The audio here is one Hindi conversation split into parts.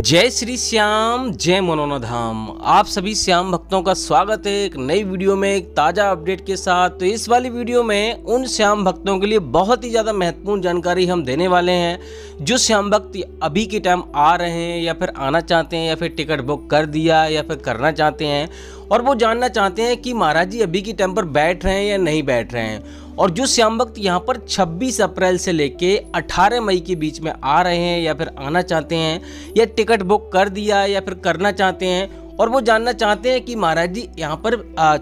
जय श्री श्याम, जय मनोना धाम। आप सभी श्याम भक्तों का स्वागत है एक नई वीडियो में, एक ताज़ा अपडेट के साथ। तो इस वाली वीडियो में उन श्याम भक्तों के लिए बहुत ही ज़्यादा महत्वपूर्ण जानकारी हम देने वाले हैं जो श्याम भक्त अभी के टाइम आ रहे हैं या फिर आना चाहते हैं या फिर टिकट बुक कर दिया या फिर करना चाहते हैं और वो जानना चाहते हैं कि महाराज जी अभी के टाइम पर बैठ रहे हैं या नहीं बैठ रहे हैं। और जो श्याम भक्त यहाँ पर 26 अप्रैल से लेके 18 मई के बीच में आ रहे हैं या फिर आना चाहते हैं या टिकट बुक कर दिया या फिर करना चाहते हैं और वो जानना चाहते हैं कि महाराज जी यहाँ पर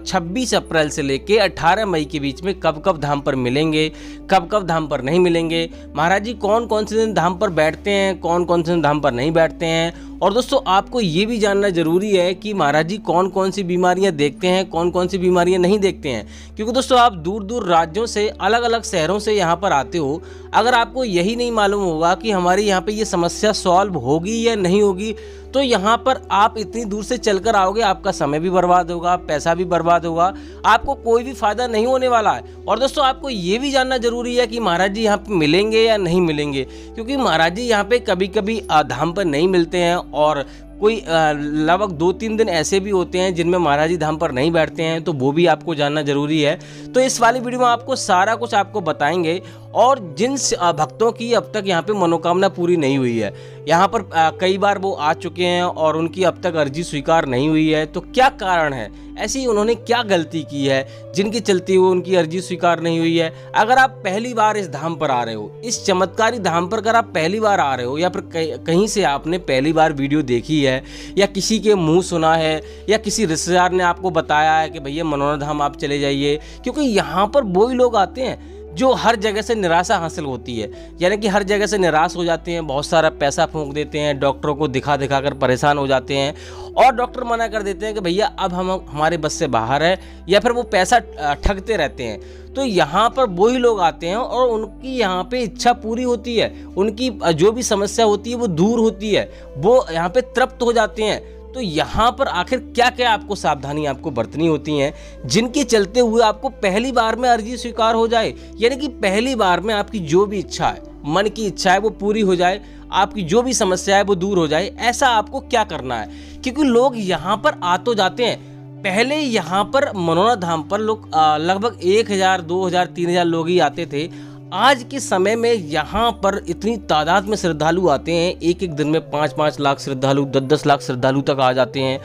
26 अप्रैल से लेके 18 मई के बीच में कब कब धाम पर मिलेंगे, कब कब धाम पर नहीं मिलेंगे, महाराज जी कौन कौन से दिन धाम पर बैठते हैं, कौन कौन से दिन धाम पर नहीं बैठते हैं। और दोस्तों आपको ये भी जानना जरूरी है कि महाराज जी कौन कौन सी बीमारियां देखते हैं, कौन कौन सी बीमारियां नहीं देखते हैं। क्योंकि दोस्तों आप दूर दूर राज्यों से, अलग अलग शहरों से यहाँ पर आते हो, अगर आपको यही नहीं मालूम होगा कि हमारी यहाँ पे ये समस्या सॉल्व होगी या नहीं होगी, तो यहाँ पर आप इतनी दूर से चलकर आओगे, आपका समय भी बर्बाद होगा, पैसा भी बर्बाद होगा, आपको कोई भी फायदा नहीं होने वाला है। और दोस्तों आपको ये भी जानना जरूरी है कि महाराज जी यहाँ पे मिलेंगे या नहीं मिलेंगे, क्योंकि महाराज जी यहाँ पे कभी कभी धाम पर नहीं मिलते हैं और कोई लगभग 2-3 दिन ऐसे भी होते हैं जिनमें महाराज जी धाम पर नहीं बैठते हैं, तो वो भी आपको जानना जरूरी है। तो इस वाली वीडियो में आपको सारा कुछ आपको बताएंगे। और जिन भक्तों की अब तक यहाँ पे मनोकामना पूरी नहीं हुई है, यहाँ पर कई बार वो आ चुके हैं और उनकी अब तक अर्जी स्वीकार नहीं हुई है, तो क्या कारण है, ऐसी उन्होंने क्या गलती की है जिनके चलते हुए उनकी अर्जी स्वीकार नहीं हुई है। अगर आप पहली बार इस धाम पर आ रहे हो, इस चमत्कारी धाम पर अगर आप पहली बार आ रहे हो या फिर कहीं से आपने पहली बार वीडियो देखी है या किसी के मुंह सुना है या किसी रिश्तेदार ने आपको बताया है कि भैया मनोना धाम आप चले जाइए, क्योंकि यहाँ पर वही लोग आते हैं जो हर जगह से निराशा हासिल होती है, यानी कि हर जगह से निराश हो जाते हैं, बहुत सारा पैसा फूंक देते हैं, डॉक्टरों को दिखा दिखा कर परेशान हो जाते हैं और डॉक्टर मना कर देते हैं कि भैया अब हम हमारे बस से बाहर है, या फिर वो पैसा ठगते रहते हैं। तो यहाँ पर वही लोग आते हैं और उनकी यहाँ पे इच्छा पूरी होती है, उनकी जो भी समस्या होती है वो दूर होती है, वो यहाँ पे तृप्त हो जाते हैं। तो यहाँ पर आखिर क्या क्या आपको सावधानी आपको बरतनी होती हैं जिनके चलते हुए आपको पहली बार में अर्जी स्वीकार हो जाए, यानी कि पहली बार में आपकी जो भी इच्छा है, मन की इच्छा है वो पूरी हो जाए, आपकी जो भी समस्या है वो दूर हो जाए। ऐसा आपको क्या करना है, क्योंकि लोग यहाँ पर आ तो जाते हैं। पहले यहाँ पर मनोना धाम पर लोग लगभग 1000, 2000, 3000 लोग ही आते थे। आज के समय में यहाँ पर इतनी तादाद में श्रद्धालु आते हैं, एक एक दिन में 5-5 लाख श्रद्धालु, 10-10 लाख श्रद्धालु तक आ जाते हैं।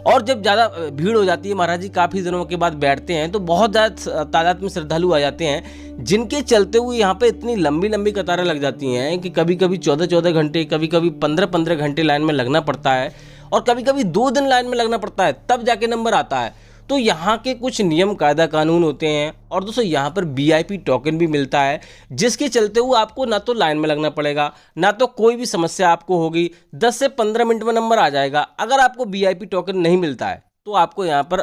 और जब ज़्यादा भीड़ हो जाती है, महाराज जी काफ़ी दिनों के बाद बैठते हैं, तो बहुत ज़्यादा तादाद में श्रद्धालु आ जाते हैं, जिनके चलते हुए यहाँ पे इतनी लंबी लंबी कतारें लग जाती हैं कि कभी कभी 14-14 घंटे, कभी कभी 15-15 घंटे लाइन में लगना पड़ता है और कभी कभी 2 दिन लाइन में लगना पड़ता है, तब जाके नंबर आता है। तो यहाँ के कुछ नियम कायदा कानून होते हैं। और दोस्तों यहाँ पर VIP टोकन भी मिलता है, जिसके चलते हुए आपको ना तो लाइन में लगना पड़ेगा, ना तो कोई भी समस्या आपको होगी, 10 से 15 मिनट में नंबर आ जाएगा। अगर आपको VIP टोकन नहीं मिलता है तो आपको यहाँ पर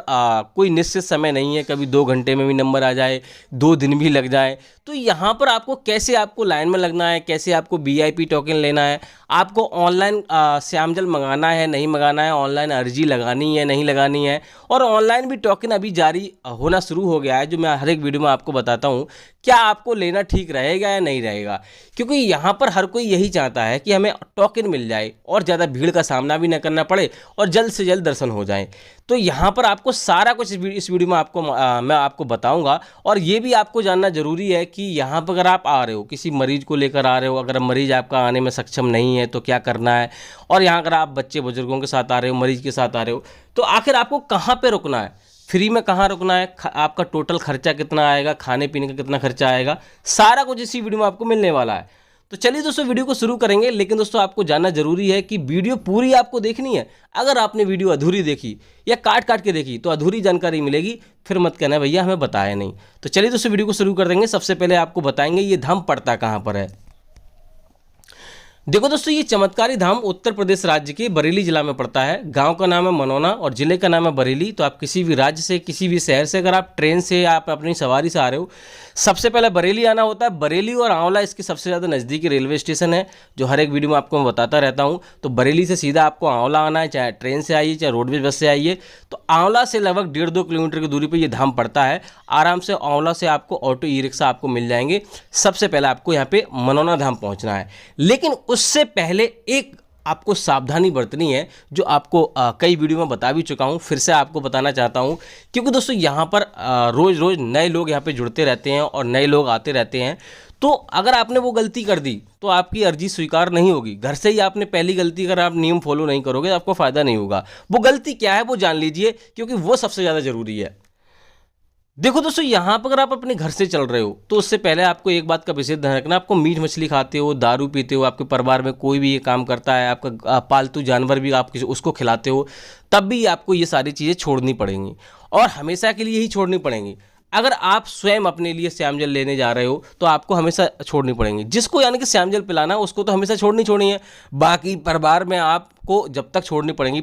कोई निश्चित समय नहीं है, कभी 2 घंटे में भी नंबर आ जाए, 2 दिन भी लग जाए। तो यहाँ पर आपको कैसे आपको लाइन में लगना है, कैसे आपको VIP टोकन लेना है, आपको ऑनलाइन श्यामजल मंगाना है नहीं मंगाना है, ऑनलाइन अर्जी लगानी है नहीं लगानी है, और ऑनलाइन भी टोकन अभी जारी होना शुरू हो गया है, जो मैं हर एक वीडियो में आपको बताता हूँ क्या आपको लेना ठीक रहेगा या नहीं रहेगा। क्योंकि यहाँ पर हर कोई यही चाहता है कि हमें टोकन मिल जाए और ज़्यादा भीड़ का सामना भी न करना पड़े और जल्द से जल्द दर्शन हो जाए। तो यहाँ पर आपको सारा कुछ इस वीडियो में मैं आपको बताऊँगा। और ये भी आपको जानना ज़रूरी है कि यहाँ पर अगर आप आ रहे हो, किसी मरीज को लेकर आ रहे हो, अगर मरीज आपका आने में सक्षम नहीं है तो क्या करना है, और यहाँ अगर आप बच्चे बुजुर्गों के साथ आ रहे हो, मरीज के साथ आ रहे हो, तो आखिर आपको कहाँ पे रुकना है, फ्री में कहाँ रुकना है, आपका टोटल खर्चा कितना आएगा, खाने पीने का कितना खर्चा आएगा, सारा कुछ इसी वीडियो में आपको मिलने वाला है। तो चलिए दोस्तों वीडियो को शुरू करेंगे। लेकिन दोस्तों आपको जानना जरूरी है कि वीडियो पूरी आपको देखनी है। अगर आपने वीडियो अधूरी देखी या काट काट के देखी तो अधूरी जानकारी मिलेगी, फिर मत कहना भैया हमें बताया नहीं। तो चलिए दोस्तों वीडियो को शुरू कर देंगे। सबसे पहले आपको बताएंगे ये धाम पड़ता कहाँ पर है। देखो दोस्तों, ये चमत्कारी धाम उत्तर प्रदेश राज्य के बरेली जिला में पड़ता है। गांव का नाम है मनोना और जिले का नाम है बरेली। तो आप किसी भी राज्य से, किसी भी शहर से, अगर आप ट्रेन से या आप अपनी सवारी से आ रहे हो, सबसे पहले बरेली आना होता है। बरेली और आंवला इसके सबसे ज़्यादा नज़दीकी रेलवे स्टेशन है, जो हर एक वीडियो में आपको मैं बताता रहता हूँ। तो बरेली से सीधा आपको आंवला आना है, चाहे ट्रेन से आइए चाहे रोडवेज बस से आइए। तो आंवला से लगभग 1.5-2 किलोमीटर की दूरी पर ये धाम पड़ता है। आराम से आंवला से आपको ऑटो ई रिक्शा आपको मिल जाएंगे। सबसे पहले आपको यहाँ पे मनोना धाम पहुँचना है, लेकिन उससे पहले एक आपको सावधानी बरतनी है, जो आपको कई वीडियो में बता भी चुका हूँ, फिर से आपको बताना चाहता हूँ। क्योंकि दोस्तों यहाँ पर रोज़ रोज़ नए लोग यहाँ पे जुड़ते रहते हैं और नए लोग आते रहते हैं। तो अगर आपने वो गलती कर दी तो आपकी अर्जी स्वीकार नहीं होगी। घर से ही आपने पहली गलती, अगर आप नियम फॉलो नहीं करोगे तो आपको फ़ायदा नहीं होगा। वो गलती क्या है वो जान लीजिए, क्योंकि वो सबसे ज़्यादा ज़रूरी है। देखो दोस्तों, यहाँ पर अगर आप अपने घर से चल रहे हो तो उससे पहले आपको एक बात का विशेष ध्यान रखना। आपको मीट मछली खाते हो, दारू पीते हो, आपके परिवार में कोई भी ये काम करता है, आपका पालतू जानवर भी आप उसको खिलाते हो, तब भी आपको ये सारी चीज़ें छोड़नी पड़ेंगी और हमेशा के लिए ही छोड़नी पड़ेंगी। अगर आप स्वयं अपने लिए श्यामजल लेने जा रहे हो तो आपको हमेशा छोड़नी पड़ेंगी। जिसको यानी कि श्यामजल पिलाना उसको तो हमेशा छोड़नी है। बाकी परिवार में आपको जब तक छोड़नी पड़ेंगी,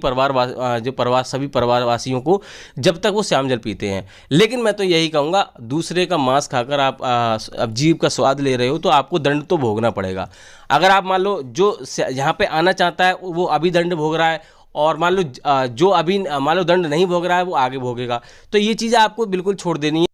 सभी परिवारवासियों को, जब तक वो श्यामजल पीते हैं। लेकिन मैं तो यही कहूँगा, दूसरे का मांस खाकर आप अब जीव का स्वाद ले रहे हो तो आपको दंड तो भोगना पड़ेगा। अगर आप मान लो जो यहाँ पे आना चाहता है वो अभी दंड भोग रहा है, और मान लो जो अभी मान लो दंड नहीं भोग रहा है वो आगे भोगेगा, तो ये चीज़ें आपको बिल्कुल छोड़ देनी है।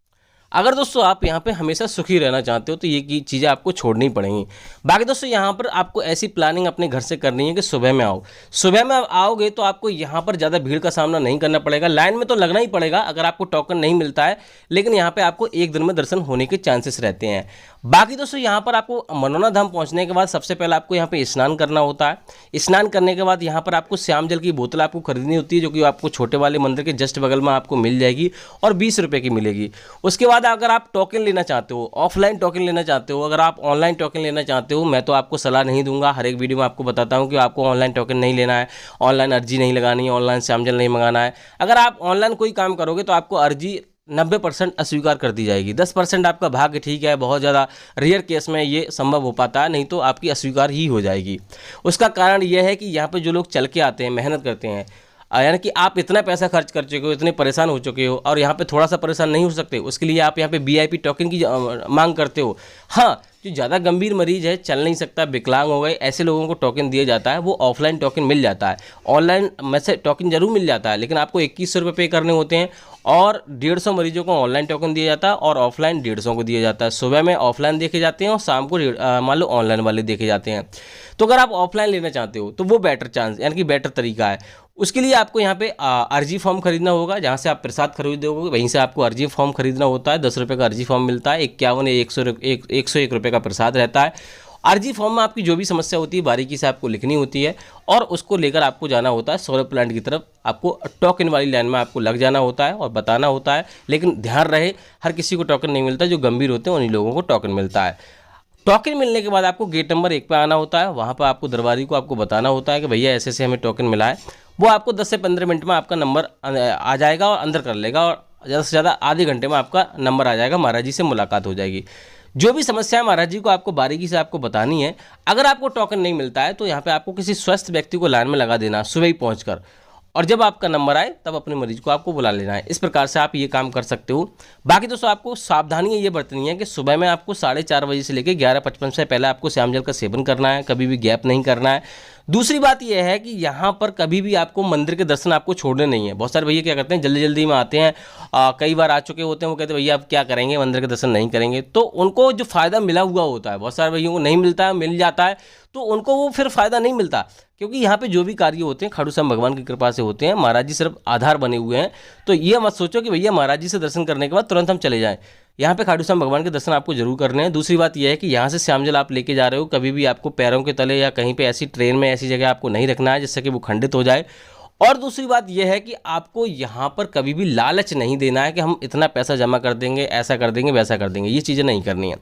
अगर दोस्तों आप यहाँ पे हमेशा सुखी रहना चाहते हो तो ये चीज़ें आपको छोड़नी पड़ेंगी। बाकी दोस्तों यहाँ पर आपको ऐसी प्लानिंग अपने घर से करनी है कि सुबह में आओ। सुबह में आओगे तो आपको यहाँ पर ज़्यादा भीड़ का सामना नहीं करना पड़ेगा। लाइन में तो लगना ही पड़ेगा अगर आपको टोकन नहीं मिलता है, लेकिन यहाँ पर आपको एक दिन में दर्शन होने के चांसेस रहते हैं। बाकी दोस्तों यहाँ पर आपको मनोना धाम पहुँचने के बाद सबसे पहले आपको यहाँ पर स्नान करना होता है। स्नान करने के बाद यहाँ पर आपको श्याम जल की बोतल आपको खरीदनी होती है, जो कि आपको छोटे वाले मंदिर के जस्ट बगल में आपको मिल जाएगी और 20 रुपये की मिलेगी। उसके बाद अगर आप टोकन लेना चाहते हो, ऑफलाइन टोकन लेना चाहते हो, अगर आप ऑनलाइन टोकन लेना चाहते हो, मैं तो आपको सलाह नहीं दूंगा। हर एक वीडियो में आपको बताता हूं कि आपको ऑनलाइन टोकन नहीं लेना है, ऑनलाइन अर्जी नहीं लगानी है, ऑनलाइन श्यामजल नहीं मंगाना है। अगर आप ऑनलाइन कोई काम करोगे तो आपको अर्जी 90% अस्वीकार कर दी जाएगी। 10% आपका भाग्य ठीक है, बहुत ज़्यादा रेयर केस में ये संभव हो पाता है, नहीं तो आपकी अस्वीकार ही हो जाएगी। उसका कारण यह है कि यहाँ पे जो लोग चल के आते हैं, मेहनत करते हैं, यानी कि आप इतना पैसा खर्च कर चुके हो, इतने परेशान हो चुके हो और यहाँ पे थोड़ा सा परेशान नहीं हो सकते, उसके लिए आप यहाँ पे VIP टोकन की मांग करते हो। हाँ, जो ज़्यादा गंभीर मरीज है, चल नहीं सकता, विकलांग हो गए, ऐसे लोगों को टोकन दिया जाता है, वो ऑफलाइन टोकन मिल जाता है। ऑनलाइन में से टोकन जरूर मिल जाता है, लेकिन आपको 2100 रुपये पे करने होते हैं और 150 मरीजों को ऑनलाइन टोकन दिया जाता है और ऑफलाइन 150 को दिया जाता है। सुबह में ऑफलाइन देखे जाते हैं और शाम को मान लो ऑनलाइन वाले देखे जाते हैं। तो अगर आप ऑफलाइन लेना चाहते हो तो वो बेटर चांस, यानी कि बेटर तरीका है। उसके लिए आपको यहाँ पे अर्जी फॉर्म खरीदना होगा। जहाँ से आप प्रसाद खरीदोगे वहीं से आपको अर्जी फॉर्म खरीदना होता है। 10 रुपये का अर्जी फॉर्म मिलता है, 51 या 101 रुपये का प्रसाद रहता है। अर्जी फॉर्म में आपकी जो भी समस्या होती है बारीकी से आपको लिखनी होती है और उसको लेकर आपको जाना होता है सोलर प्लांट की तरफ। आपको टोकन वाली लाइन में आपको लग जाना होता है और बताना होता है, लेकिन ध्यान रहे हर किसी को टोकन नहीं मिलता, जो गंभीर होते हैं उन्हीं लोगों को टोकन मिलता है। टोकन मिलने के बाद आपको गेट नंबर 1 पे आना होता है। वहाँ पर आपको दरबारी को आपको बताना होता है कि भैया ऐसे ऐसे हमें टोकन मिला है। वो आपको 10 से 15 मिनट में आपका नंबर आ जाएगा और अंदर कर लेगा और ज़्यादा से ज़्यादा आधे घंटे में आपका नंबर आ जाएगा, महाराज जी से मुलाकात हो जाएगी। जो भी समस्या है महाराज जी को आपको बारीकी से आपको बतानी है। अगर आपको टोकन नहीं मिलता है तो यहाँ पे आपको किसी स्वस्थ व्यक्ति को लाइन में लगा देना सुबह ही पहुँचकर, और जब आपका नंबर आए तब अपने मरीज को आपको बुला लेना है। इस प्रकार से आप ये काम कर सकते हो। बाकी दोस्तों आपको सावधानी ये बरतनी है कि सुबह में आपको 4:30 बजे से लेकर 11:55 से पहले आपको श्यामजल का सेवन करना है, कभी भी गैप नहीं करना है। दूसरी बात यह है कि यहाँ पर कभी भी आपको मंदिर के दर्शन आपको छोड़ने नहीं है। बहुत सारे भैया क्या करते हैं, जल्दी जल्दी में आते हैं, कई बार आ चुके होते हैं, वो कहते हैं भैया आप क्या करेंगे, मंदिर के दर्शन नहीं करेंगे। तो उनको जो फ़ायदा मिला हुआ होता है, बहुत सारे भैया को नहीं मिलता है, मिल जाता है तो उनको वो फिर फ़ायदा नहीं मिलता, क्योंकि यहाँ पे जो भी कार्य होते हैं खाटू श्याम भगवान की कृपा से होते हैं। महाराज जी सिर्फ आधार बने हुए हैं। तो ये मत सोचो कि भैया महाराज जी से दर्शन करने के बाद तुरंत हम चले जाएं। यहाँ पे खाटू श्याम भगवान के दर्शन आपको जरूर करने हैं। दूसरी बात यह है कि यहाँ से श्यामजल आप लेके जा रहे हो, कभी भी आपको पैरों के तले या कहीं पे ऐसी ट्रेन में ऐसी जगह आपको नहीं रखना है जिससे कि वो खंडित हो जाए। और दूसरी बात यह है कि आपको यहाँ पर कभी भी लालच नहीं देना है कि हम इतना पैसा जमा कर देंगे, ऐसा कर देंगे, वैसा कर देंगे, ये चीज़ें नहीं करनी है।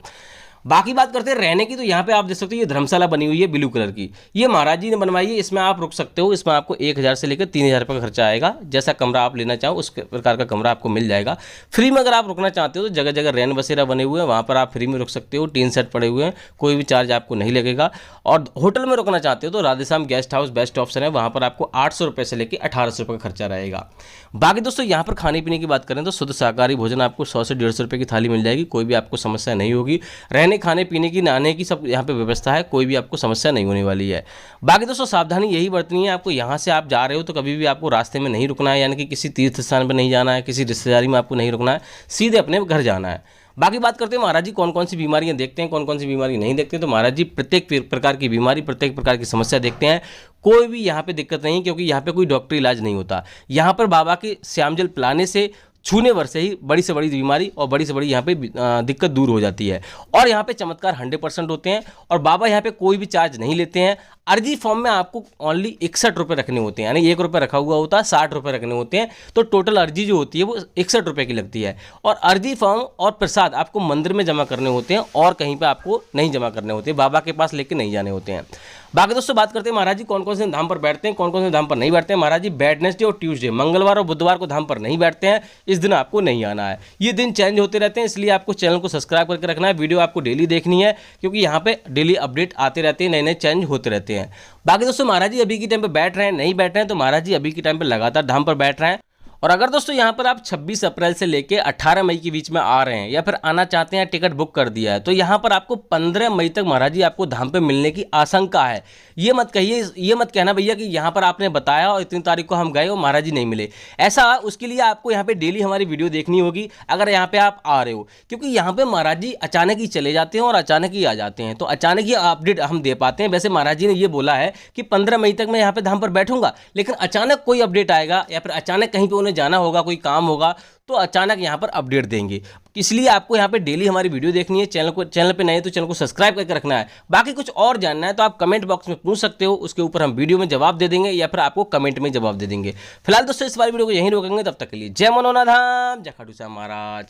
बाकी बात करते हैं रहने की, तो यहाँ पे आप देख सकते हो ये धर्मशाला बनी हुई है ब्लू कलर की, ये महाराज जी ने बनवाई है। इसमें आप रुक सकते हो। इसमें आपको 1000 से लेकर 3000 रुपये का खर्चा आएगा। जैसा कमरा आप लेना चाहो उस प्रकार का कमरा आपको मिल जाएगा। फ्री में अगर आप रुकना चाहते हो तो जगह जगह रैन बसेरा बने हुए हैं, वहाँ पर आप फ्री में रुक सकते हो। टीन सेट पड़े हुए हैं, कोई भी चार्ज आपको नहीं लगेगा। और होटल में रुकना चाहते हो तो Radheshyam guest house best option है, वहाँ पर आपको 800 रुपये से लेकर 1800 रुपये का खर्चा रहेगा। बाकी दोस्तों यहाँ पर खाने पीने की बात करें तो शुद्ध शाकाहारी भोजन आपको 100 से 150 रुपये की थाली मिल जाएगी। कोई भी आपको समस्या नहीं होगी। रहने खाने पीने की आने की सब यहाँ पे व्यवस्था है, कोई भी आपको समस्या नहीं होने वाली है। बाकी दोस्तों सावधानी यही बरतनी है आपको, यहाँ से आप जा रहे हो तो कभी भी आपको रास्ते में नहीं रुकना है, यानी कि किसी तीर्थ स्थान पर नहीं जाना है, किसी रिश्तेदारी में आपको नहीं रुकना है, सीधे अपने घर जाना है। बाकी बात करते हैं महाराज जी कौन कौन सी बीमारियां देखते हैं, कौन कौन सी बीमारी नहीं देखते हैं। तो महाराज जी प्रत्येक प्रकार की बीमारी, प्रत्येक प्रकार की समस्या देखते हैं। कोई भी यहाँ पे दिक्कत नहीं, क्योंकि यहाँ पे कोई डॉक्टरी इलाज नहीं होता। यहाँ पर बाबा के श्यामजल पिलाने से, छूने भर से ही बड़ी से बड़ी बीमारी और बड़ी से बड़ी यहाँ पे दिक्कत दूर हो जाती है। और यहाँ पे चमत्कार 100% होते हैं। और बाबा यहाँ पे कोई भी चार्ज नहीं लेते हैं। अर्जी फॉर्म में आपको ओनली 61 रुपये रखने होते हैं, यानी 1 रुपये रखा हुआ होता है, 60 रुपये रखने होते हैं। तो टोटल अर्जी जो होती है वो 61 रुपये की लगती है। और अर्जी फॉर्म और प्रसाद आपको मंदिर में जमा करने होते हैं और कहीं पर आपको नहीं जमा करने होते, बाबा के पास लेके नहीं जाने होते हैं। बाकी दोस्तों बात करते हैं महाराज जी कौन कौन से धाम पर बैठते हैं, कौन कौन से धाम पर नहीं बैठते हैं। महाराज जी वेडनेसडे और ट्यूसडे, मंगलवार और बुधवार को धाम पर नहीं बैठते हैं। इस दिन आपको नहीं आना है। ये दिन चेंज होते रहते हैं, इसलिए आपको चैनल को सब्सक्राइब करके रखना है। वीडियो आपको डेली देखनी है, क्योंकि यहाँ पे डेली अपडेट आते रहते हैं, नए नए चेंज होते रहते हैं। बाकी दोस्तों महाराज जी अभी के टाइम पे बैठ रहे हैं, नहीं बैठ रहे हैं, तो महाराज जी अभी के टाइम पे लगातार धाम पर बैठ रहे हैं। और अगर दोस्तों यहाँ पर आप 26 अप्रैल से लेके 18 मई के बीच में आ रहे हैं या फिर आना चाहते हैं, टिकट बुक कर दिया है, तो यहाँ पर आपको 15 मई तक महाराज जी आपको धाम पे मिलने की आशंका है। ये मत कहिए, ये मत कहना भैया कि यहाँ पर आपने बताया और इतनी तारीख को हम गए और महाराज जी नहीं मिले। ऐसा उसके लिए आपको यहाँ पे डेली हमारी वीडियो देखनी होगी अगर यहाँ पे आप आ रहे हो, क्योंकि यहाँ पे महाराज जी अचानक ही चले जाते हैं और अचानक ही आ जाते हैं, तो अचानक ही अपडेट हम दे पाते हैं। वैसे महाराज जी ने ये बोला है कि 15 मई तक मैं यहाँ पे धाम पर बैठूंगा, लेकिन अचानक कोई अपडेट आएगा या फिर अचानक कहीं पर उन्हें जाना होगा, कोई काम होगा, तो अचानक यहाँ पर अपडेट देंगे। इसलिए आपको यहाँ पे डेली हमारी वीडियो देखनी है। चैनल पे नए तो चैनल को सब्सक्राइब करके रखना है। बाकी कुछ और जानना है तो आप कमेंट बॉक्स में पूछ सकते हो, उसके ऊपर हम वीडियो में जवाब दे देंगे या फिर आपको कमेंट में जवाब दे देंगे। फिलहाल दोस्तों इस बार वीडियो को यहीं रोकेंगे, तब तक के लिए जय मनोनाथ धाम, जय खाटू श्याम महाराज।